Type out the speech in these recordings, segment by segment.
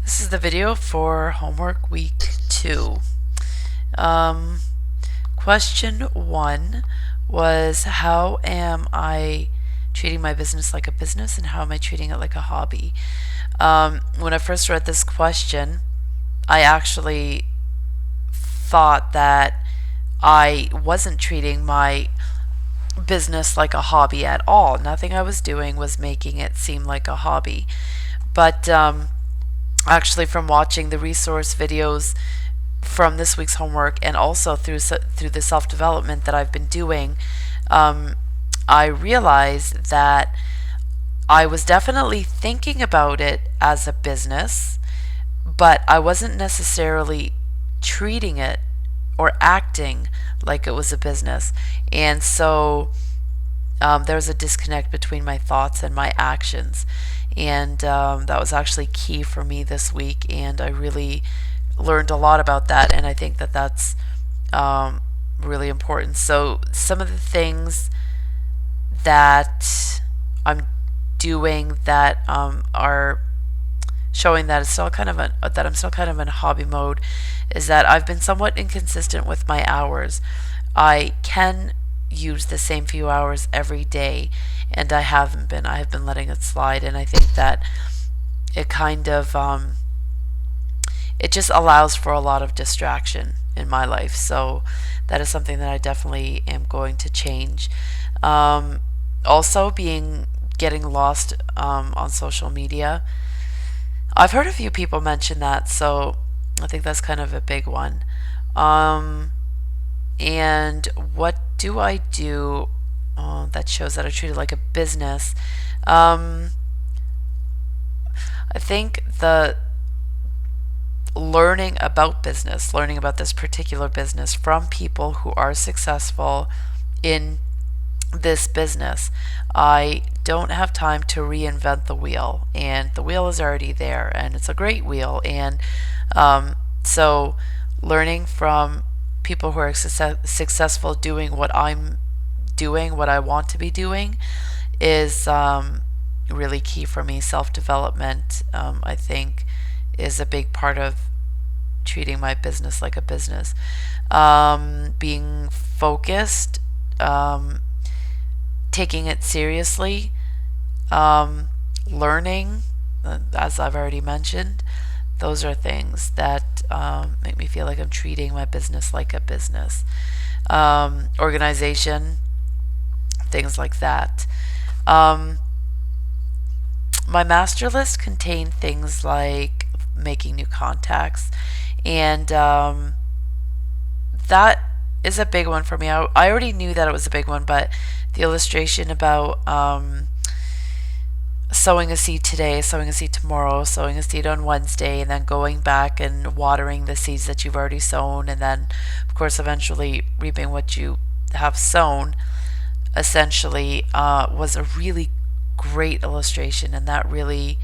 This is the video for homework week 2. Um, Question 1 was, how am I treating my business like a business, and how am I treating it like a hobby? When I first read this question, I actually thought that I wasn't treating my business like a hobby at all. Nothing I was doing was making it seem like a hobby. But actually, from watching the resource videos from this week's homework, and also through the self-development that I've been doing, I realized that I was definitely thinking about it as a business, but I wasn't necessarily treating it or acting like it was a business. And so there's a disconnect between my thoughts and my actions. And that was actually key for me this week. And I really learned a lot about that. And I think that that's really important. So some of the things that I'm doing that are showing that it's still kind of that I'm still kind of in hobby mode is that I've been somewhat inconsistent with my hours. I can use the same few hours every day, and I haven't been. I have been letting it slide, and I think that it kind of it just allows for a lot of distraction in my life. So that is something that I definitely am going to change. Also, getting lost on social media. I've heard a few people mention that, so I think that's kind of a big one. And what do I do that shows that I treat it like a business? I think the learning about business, learning about this particular business from people who are successful in this business. I don't have time to reinvent the wheel, and the wheel is already there, and it's a great wheel. And so learning from people who are successful doing what I'm doing, what I want to be doing, is really key for me. Self-development, I think, is a big part of treating my business like a business. Being focused, taking it seriously, learning, as I've already mentioned. Those are things that make me feel like I'm treating my business like a business. Organization, things like that. My master list contained things like making new contacts, and that is a big one for me. I already knew that it was a big one, but the illustration about sowing a seed today, sowing a seed tomorrow, sowing a seed on Wednesday, and then going back and watering the seeds that you've already sown, and then, of course, eventually reaping what you have sown, essentially was a really great illustration, and that really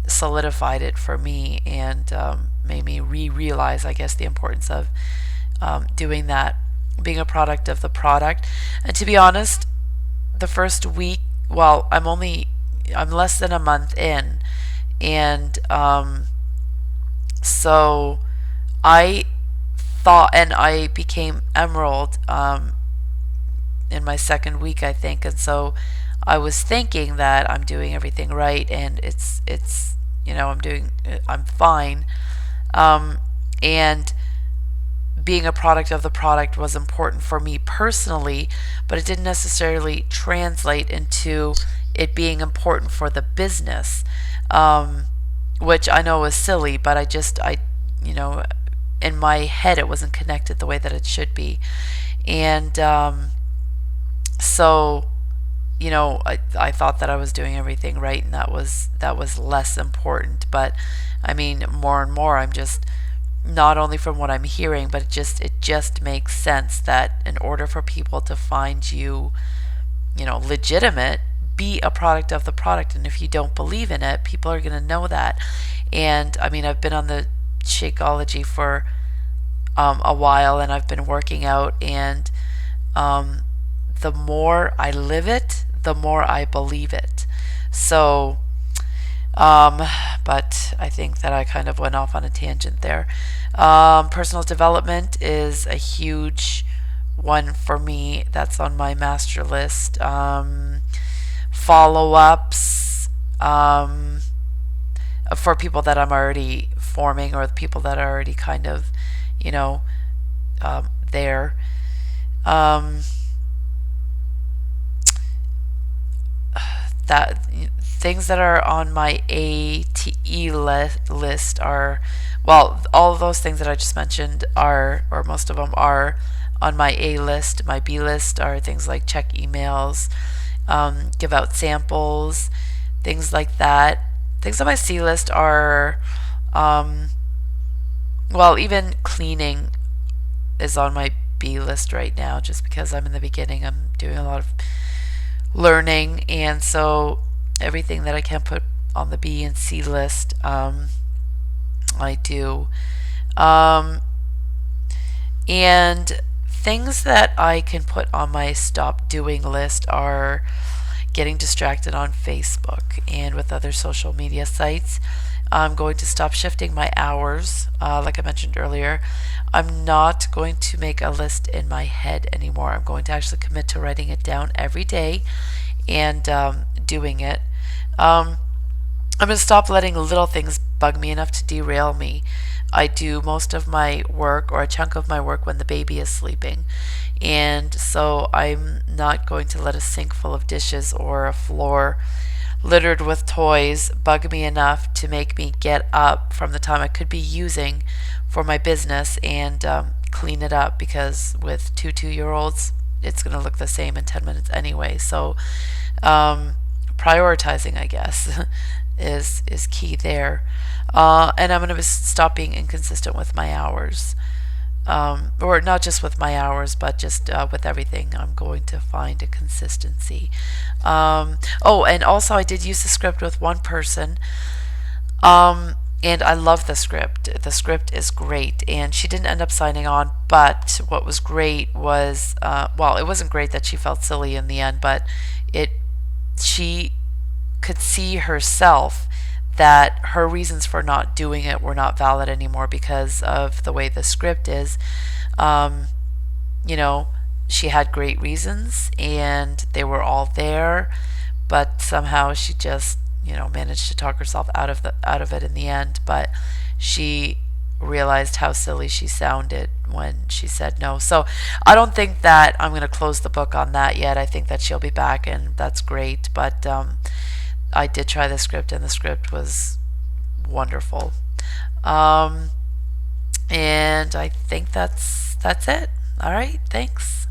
solidified it for me, and made me realize, I guess, the importance of doing that, being a product of the product. And to be honest, the first week, well, I'm less than a month in, and so I thought, and I became Emerald in my second week, I think, and so I was thinking that I'm doing everything right, and it's I'm fine, and being a product of the product was important for me personally, but it didn't necessarily translate into it being important for the business, which I know is silly, but in my head it wasn't connected the way that it should be. And so I thought that I was doing everything right, and that was less important. But I mean, more and more, I'm just, not only from what I'm hearing, but it just makes sense that in order for people to find you, legitimate, be a product of the product. And if you don't believe in it, people are going to know that. And I mean, I've been on the Shakeology for a while, and I've been working out, and the more I live it, the more I believe it. So Um, but I think that I kind of went off on a tangent there. Personal development is a huge one for me. That's on my master list. Follow ups for people that I'm already forming, or the people that are already kind of, you know, there. Um, that things that are on my list are, well, all of those things that I just mentioned are, or most of them are on my A list. My B list are things like check emails, give out samples, things like that. Things on my C list are, um, well, even cleaning is on my B list right now, just because I'm in the beginning. I'm doing a lot of learning, and so everything that I can put on the B and C list, I do. Um, and things that I can put on my stop doing list are getting distracted on Facebook and with other social media sites. I'm going to stop shifting my hours. Like I mentioned earlier, I'm not going to make a list in my head anymore. I'm going to actually commit to writing it down every day and doing it. I'm going to stop letting little things bug me enough to derail me. I do most of my work, or a chunk of my work, when the baby is sleeping. And so I'm not going to let a sink full of dishes or a floor littered with toys bug me enough to make me get up from the time I could be using for my business and clean it up, because with two 2-year olds, it's going to look the same in 10 minutes anyway. So prioritizing, I guess, is key there. And I'm going to stop being inconsistent with my hours. Or not just with my hours, but just with everything. I'm going to find a consistency. Oh, and also I did use the script with one person. And I love the script. The script is great, and she didn't end up signing on. But what was great was, well, it wasn't great that she felt silly in the end, but she could see herself that her reasons for not doing it were not valid anymore because of the way the script is. Um, you know, she had great reasons and they were all there, but somehow she just, managed to talk herself out of it in the end. But she realized how silly she sounded when she said no. So I don't think that I'm going to close the book on that yet. I think that she'll be back, and that's great. But I did try the script, and the script was wonderful. And I think that's it. All right, thanks.